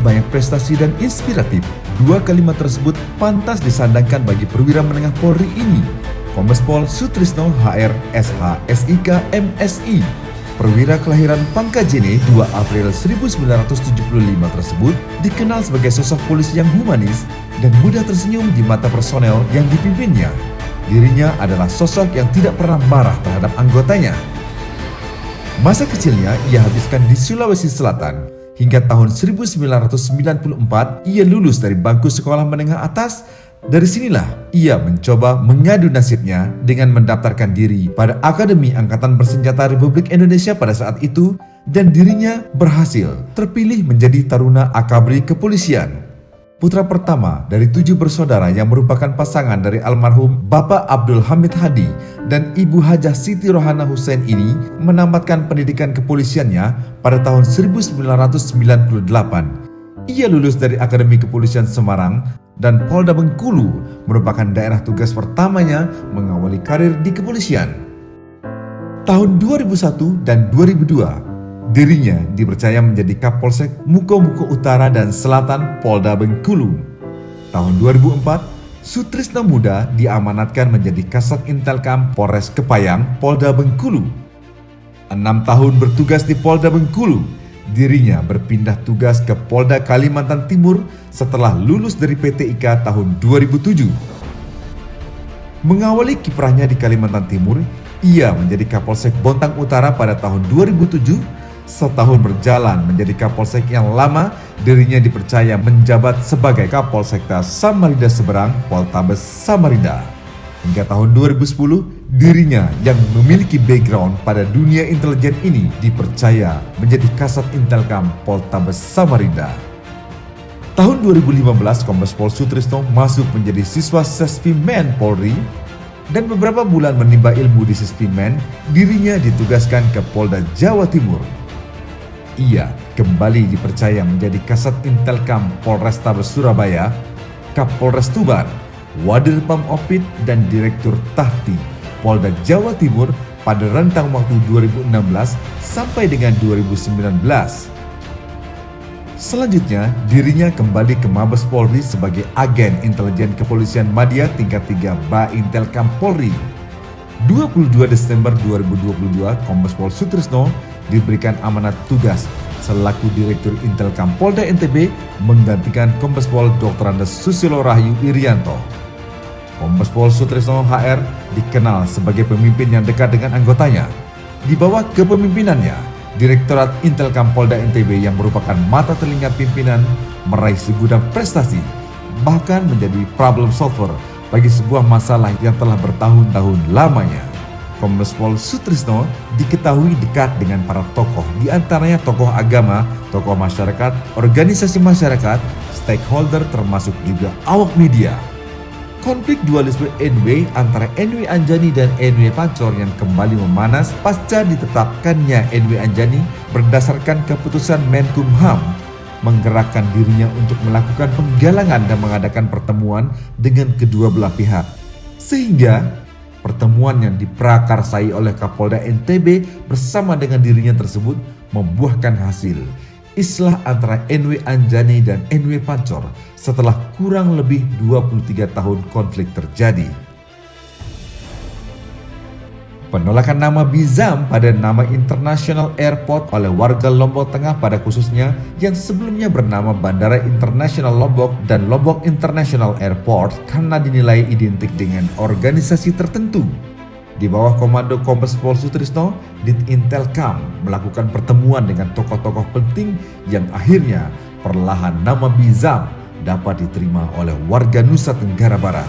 banyak prestasi dan inspiratif. Dua kalimat tersebut pantas disandangkan bagi perwira menengah Polri ini. Kombes Pol Sutrisno HR SH SIK MSI, perwira kelahiran Pangkajene 2 April 1975 tersebut dikenal sebagai sosok polisi yang humanis dan mudah tersenyum di mata personel yang dipimpinnya. Dirinya adalah sosok yang tidak pernah marah terhadap anggotanya. Masa kecilnya ia habiskan di Sulawesi Selatan. Hingga tahun 1994 ia lulus dari bangku sekolah menengah atas. Dari sinilah ia mencoba mengadu nasibnya dengan mendaftarkan diri pada Akademi Angkatan Bersenjata Republik Indonesia pada saat itu, dan dirinya berhasil terpilih menjadi taruna Akabri Kepolisian. Putra pertama dari 7 bersaudara yang merupakan pasangan dari almarhum Bapak Abdul Hamid Hadi dan Ibu Hajah Siti Rohana Hussein ini menamatkan pendidikan kepolisiannya pada tahun 1998. Ia lulus dari Akademi Kepolisian Semarang dan Polda Bengkulu merupakan daerah tugas pertamanya mengawali karir di kepolisian. Tahun 2001 dan 2002, dirinya dipercaya menjadi Kapolsek Muko-Muko Utara dan Selatan Polda Bengkulu. Tahun 2004, Sutrisno Muda diamanatkan menjadi Kasat Intelkam Polres Kepayang, Polda Bengkulu. 6 tahun bertugas di Polda Bengkulu, dirinya berpindah tugas ke Polda Kalimantan Timur setelah lulus dari PTIK tahun 2007. Mengawali kiprahnya di Kalimantan Timur, ia menjadi Kapolsek Bontang Utara pada tahun 2007. Setahun berjalan menjadi Kapolsek yang lama, dirinya dipercaya menjabat sebagai Kapolsekta Samarinda Seberang, Poltabes Samarinda. Hingga tahun 2010, dirinya yang memiliki background pada dunia intelijen ini dipercaya menjadi Kasat Intelkam Poltabes Samarinda. Tahun 2015, Kombes Pol Sutrisno masuk menjadi siswa Sesvimen Polri, dan beberapa bulan menimba ilmu di Sesvimen, dirinya ditugaskan ke Polda Jawa Timur. Ia kembali dipercaya menjadi Kasat Intelkam Polrestabes Surabaya, Kapolres Tuban, Wadir Pam Opit, dan Direktur Tahti Polda Jawa Timur pada rentang waktu 2016 sampai dengan 2019. Selanjutnya, dirinya kembali ke Mabes Polri sebagai agen intelijen kepolisian Madya tingkat 3 Baintelkam Polri. 22 Desember 2022, Kombes Pol Sutrisno diberikan amanat tugas selaku Direktur Intelkam Polda NTB menggantikan Kombes Pol Dr. Andes Susilo Rahayu Irianto. Kombes Pol Sutrisno HR dikenal sebagai pemimpin yang dekat dengan anggotanya. Di bawah kepemimpinannya, Direktorat Intelkam Polda NTB yang merupakan mata telinga pimpinan meraih segudang prestasi, bahkan menjadi problem solver bagi sebuah masalah yang telah bertahun-tahun lamanya. Kombes Pol Sutrisno diketahui dekat dengan para tokoh, diantaranya tokoh agama, tokoh masyarakat, organisasi masyarakat, stakeholder termasuk juga awak media. Konflik dualisme NW antara NW Anjani dan NW Pancor yang kembali memanas pasca ditetapkannya NW Anjani berdasarkan keputusan Menkumham menggerakkan dirinya untuk melakukan penggalangan dan mengadakan pertemuan dengan kedua belah pihak. Sehingga pertemuan yang diprakarsai oleh Kapolda NTB bersama dengan dirinya tersebut membuahkan hasil islah antara NW Anjani dan NW Pancor setelah kurang lebih 23 tahun konflik terjadi. Penolakan nama Bizam pada nama International Airport oleh warga Lombok Tengah pada khususnya yang sebelumnya bernama Bandara Internasional Lombok dan Lombok International Airport karena dinilai identik dengan organisasi tertentu. Di bawah komando Kombes Pol Sutrisno, Ditintelkam melakukan pertemuan dengan tokoh-tokoh penting yang akhirnya perlahan nama Bizam dapat diterima oleh warga Nusa Tenggara Barat.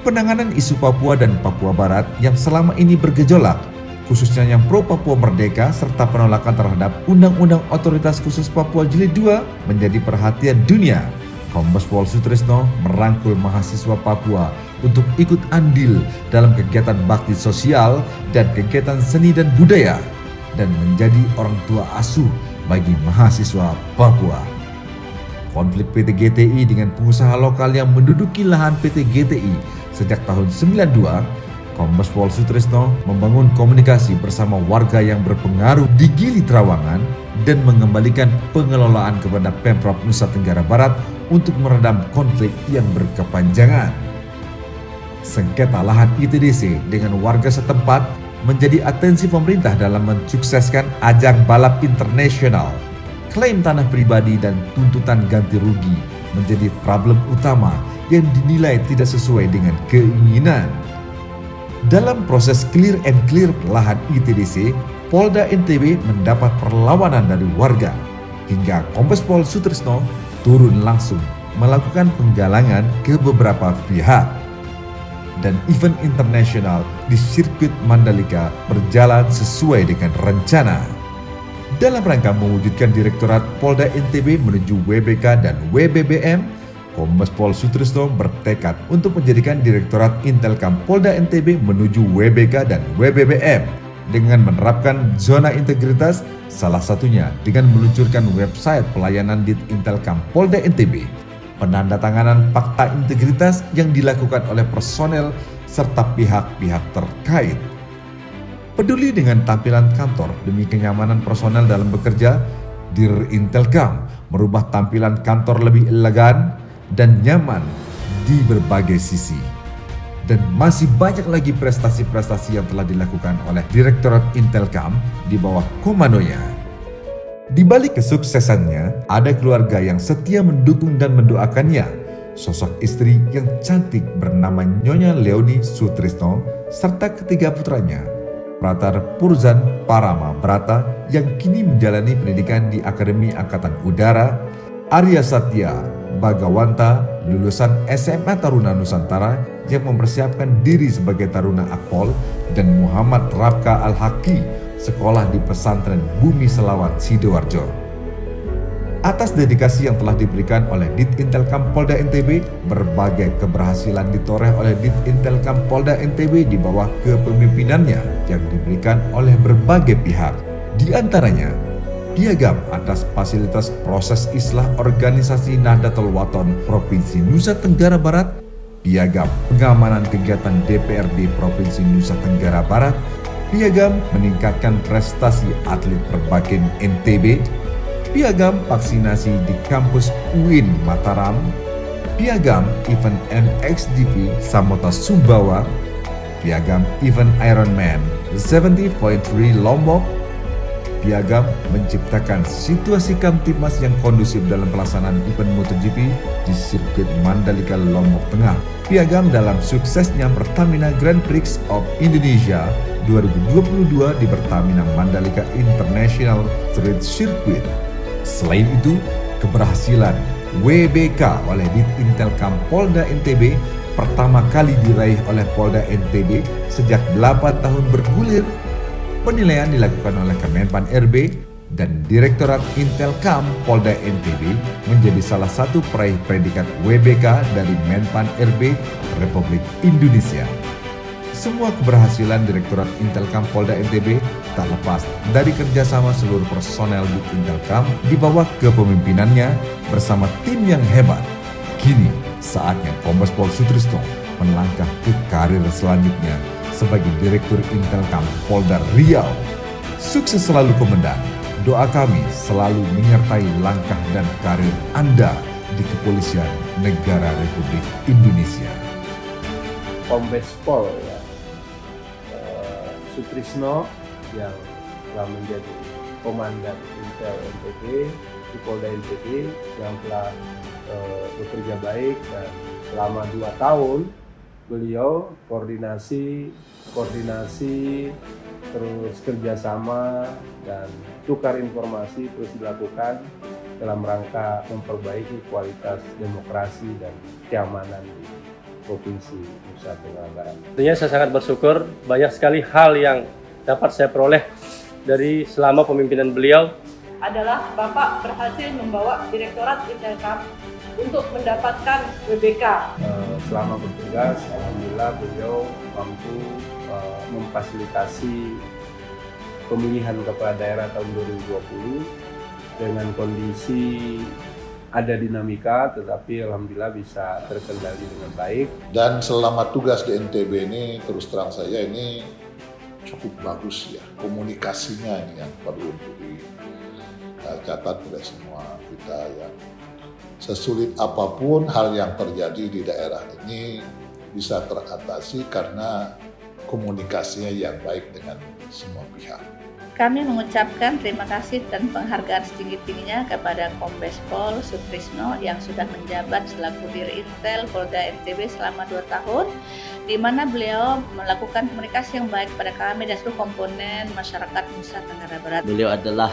Penanganan isu Papua dan Papua Barat yang selama ini bergejolak, khususnya yang pro Papua Merdeka serta penolakan terhadap Undang-Undang Otoritas Khusus Papua Jilid 2 menjadi perhatian dunia. Kombes Pol Sutrisno merangkul mahasiswa Papua untuk ikut andil dalam kegiatan bakti sosial dan kegiatan seni dan budaya dan menjadi orang tua asuh bagi mahasiswa Papua. Konflik PT GTI dengan pengusaha lokal yang menduduki lahan PT GTI sejak tahun 92, Kombes Pol Sutrisno membangun komunikasi bersama warga yang berpengaruh di Gili Trawangan, dan mengembalikan pengelolaan kepada Pemprov Nusa Tenggara Barat untuk meredam konflik yang berkepanjangan. Sengketa lahan ITDC dengan warga setempat menjadi atensi pemerintah dalam mensukseskan ajang balap internasional. Klaim tanah pribadi dan tuntutan ganti rugi menjadi problem utama yang dinilai tidak sesuai dengan keinginan. Dalam proses clear and clear lahan ITDC, Polda NTB mendapat perlawanan dari warga, hingga Kombes Pol Sutrisno turun langsung melakukan penggalangan ke beberapa pihak. Dan event internasional di sirkuit Mandalika berjalan sesuai dengan rencana. Dalam rangka mewujudkan Direktorat Polda NTB menuju WBK dan WBBM, Kombes Pol Sutrisno bertekad untuk menjadikan Direktorat Intelkam Polda NTB menuju WBK dan WBBM dengan menerapkan zona integritas, salah satunya dengan meluncurkan website pelayanan Dit Intelkam Polda NTB, penandatanganan fakta integritas yang dilakukan oleh personel serta pihak-pihak terkait. Peduli dengan tampilan kantor demi kenyamanan personel dalam bekerja, Dir Intelkam merubah tampilan kantor lebih elegan dan nyaman di berbagai sisi. Dan masih banyak lagi prestasi-prestasi yang telah dilakukan oleh Direktorat Intelkam di bawah komandonya. Di balik kesuksesannya, ada keluarga yang setia mendukung dan mendoakannya. Sosok istri yang cantik bernama Nyonya Leoni Sutrisno serta ketiga putranya, Pratar Purzan Parama Brata yang kini menjalani pendidikan di Akademi Angkatan Udara, Arya Satya Bagawanta lulusan SMA Taruna Nusantara yang mempersiapkan diri sebagai Taruna Akpol, dan Muhammad Rabka Al-Haki sekolah di pesantren Bumi Selawat Sidoarjo. Atas dedikasi yang telah diberikan oleh Dit Intelkam Polda NTB, berbagai keberhasilan ditoreh oleh Dit Intelkam Polda NTB di bawah kepemimpinannya yang diberikan oleh berbagai pihak. Di antaranya, piagam atas fasilitas proses islah organisasi Nahdlatul Wathon Provinsi Nusa Tenggara Barat, piagam pengamanan kegiatan DPRD Provinsi Nusa Tenggara Barat, piagam meningkatkan prestasi atlet Perbakin NTB, piagam vaksinasi di kampus UIN Mataram, piagam event MXGP Samota Sumbawa, piagam event Ironman 70.3 Lombok, piagam menciptakan situasi Kamtibmas yang kondusif dalam pelaksanaan event MotoGP di sirkuit Mandalika Lombok Tengah, piagam dalam suksesnya Pertamina Grand Prix of Indonesia 2022 di Pertamina Mandalika International Street Circuit. Selain itu, keberhasilan WBK oleh Dit Intelkam Polda NTB pertama kali diraih oleh Polda NTB sejak 8 tahun bergulir. Penilaian dilakukan oleh Kemenpan RB dan Direktorat Intelkam Polda NTB menjadi salah satu peraih predikat WBK dari Menpan RB Republik Indonesia. Semua keberhasilan Direktorat Intelkam Polda NTB tak lepas dari kerjasama seluruh personel di Intelkam di bawah kepemimpinannya bersama tim yang hebat. Kini saatnya Kombes Pol Sutrisno melangkah ke karir selanjutnya sebagai Direktur Intelkam Polda Riau. Sukses selalu Komandan. Doa kami selalu menyertai langkah dan karir Anda di Kepolisian Negara Republik Indonesia. Kombes Pol Sutrisno yang telah menjadi Komandan Intel NTB di Polda NTB yang telah bekerja baik, dan selama 2 tahun beliau koordinasi terus kerjasama dan tukar informasi terus dilakukan dalam rangka memperbaiki kualitas demokrasi dan keamanan di Provinsi Nusa Tenggara Barat. Tentunya saya sangat bersyukur, banyak sekali hal yang dapat saya peroleh dari selama pemimpinan beliau. Adalah Bapak berhasil membawa Direktorat Intelkam untuk mendapatkan WBK. Selama bertugas, alhamdulillah beliau mampu memfasilitasi pemilihan kepala daerah tahun 2020 dengan kondisi ada dinamika, tetapi alhamdulillah bisa terkendali dengan baik. Dan selama tugas di NTB ini, terus terang saja ini cukup bagus ya, komunikasinya ini yang perlu untuk tercatat oleh semua kita ya. Sesulit apapun hal yang terjadi di daerah ini bisa teratasi karena komunikasinya yang baik dengan semua pihak. Kami mengucapkan terima kasih dan penghargaan setinggi-tingginya kepada Kombes Pol Sutrisno yang sudah menjabat selaku Dirintel Polda NTB selama 2 tahun, di mana beliau melakukan komunikasi yang baik pada kami dan seluruh komponen masyarakat Nusa Tenggara Barat. Beliau adalah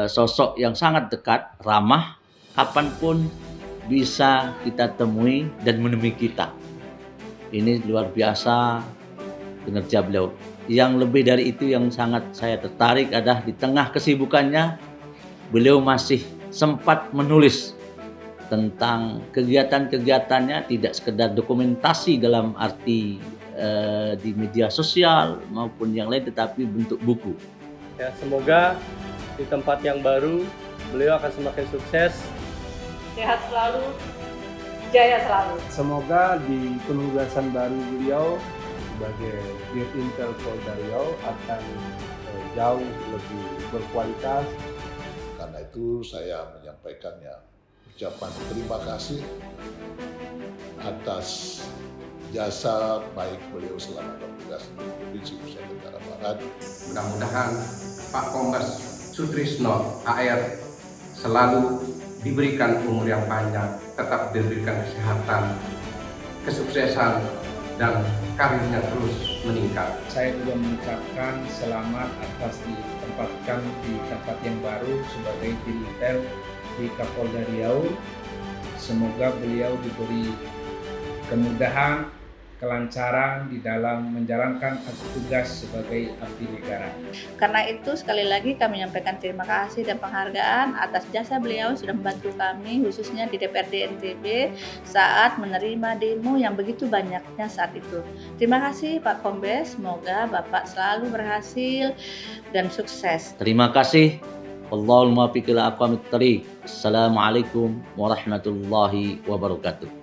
sosok yang sangat dekat, ramah, kapanpun bisa kita temui dan menemui kita. Ini luar biasa kinerja beliau. Yang lebih dari itu yang sangat saya tertarik adalah di tengah kesibukannya, beliau masih sempat menulis tentang kegiatan-kegiatannya, tidak sekedar dokumentasi dalam arti di media sosial maupun yang lain, tetapi bentuk buku. Ya, semoga di tempat yang baru beliau akan semakin sukses. Sehat selalu, jaya selalu. Semoga di penugasan baru beliau sebagai Dirintel Polda Riau akan jauh lebih berkualitas. Karena itu saya menyampaikannya ucapan terima kasih atas jasa baik beliau selama bertugas di Provinsi Nusa Tenggara Barat. Mudah-mudahan Pak Kombes Sutrisno HR selalu diberikan umur yang panjang, tetap diberikan kesehatan, kesuksesan, dan karirnya terus meningkat. Saya juga mengucapkan selamat atas ditempatkan di tempat yang baru sebagai Dirintel di Kapolda Riau. Semoga beliau diberi kemudahan, kelancaran di dalam menjalankan tugas sebagai abdi negara. Karena itu sekali lagi kami menyampaikan terima kasih dan penghargaan atas jasa beliau sudah membantu kami khususnya di DPRD NTB saat menerima demo yang begitu banyaknya saat itu. Terima kasih Pak Kombes, semoga Bapak selalu berhasil dan sukses. Terima kasih. Allahumma muwaffiq ila aqwamit thariq. Assalamualaikum warahmatullahi wabarakatuh.